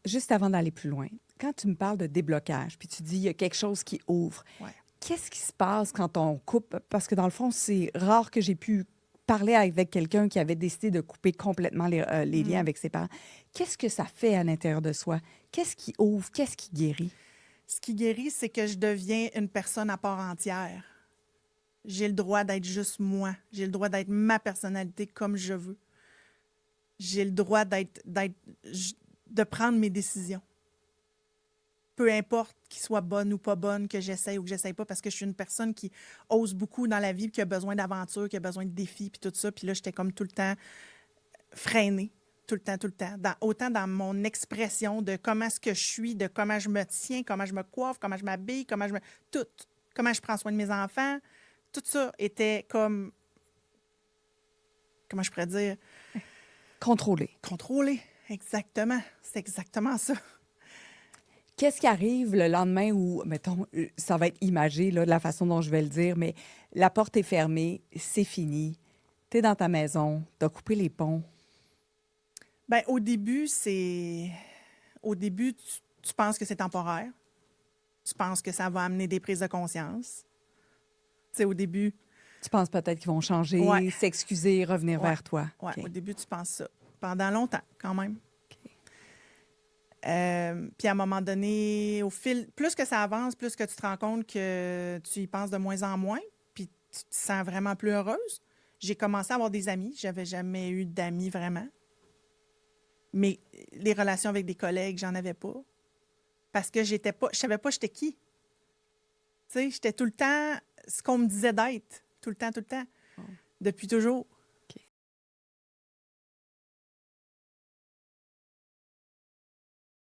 juste avant d'aller plus loin, quand tu me parles de déblocage, puis tu dis il y a quelque chose qui ouvre, Ouais. qu'est-ce qui se passe quand on coupe? Parce que dans le fond, c'est rare que j'ai pu parler avec quelqu'un qui avait décidé de couper complètement les liens Mhm. avec ses parents. Qu'est-ce que ça fait à l'intérieur de soi? Qu'est-ce qui ouvre? Qu'est-ce qui guérit? Ce qui guérit, c'est que je deviens une personne à part entière. J'ai le droit d'être juste moi. J'ai le droit d'être ma personnalité comme je veux. J'ai le droit de prendre mes décisions. Peu importe qu'ils soient bonnes ou pas bonnes, que j'essaye ou que j'essaye pas, parce que je suis une personne qui ose beaucoup dans la vie, qui a besoin d'aventure, qui a besoin de défis, puis tout ça. Puis là, j'étais comme tout le temps freinée, tout le temps, tout le temps. Autant dans mon expression de comment est-ce que je suis, de comment je me tiens, comment je me coiffe, comment je m'habille, comment je me... Tout. Comment je prends soin de mes enfants. Tout ça était comme... Comment je pourrais dire? Contrôler. Contrôlé. Exactement. C'est exactement ça. Qu'est-ce qui arrive le lendemain où, mettons, ça va être imagé là, de la façon dont je vais le dire, mais la porte est fermée, c'est fini, tu es dans ta maison, tu as coupé les ponts. Ben, au début, Au début, tu penses que c'est temporaire. Tu penses que ça va amener des prises de conscience. Tu sais, au début, Tu penses peut-être qu'ils vont ouais, changer, s'excuser, revenir ouais, vers toi. ouais. OK. Au début, tu penses ça. Pendant longtemps, quand même. OK. Puis à un moment donné, plus que ça avance, plus que tu te rends compte que tu y penses de moins en moins, puis tu te sens vraiment plus heureuse. J'ai commencé à avoir des amis. J'avais jamais eu d'amis vraiment. Mais les relations avec des collègues, j'en avais pas. Parce que je savais pas j'étais qui. Tu sais, j'étais tout le temps ce qu'on me disait d'être. Tout le temps, tout le temps. Bon. Depuis toujours.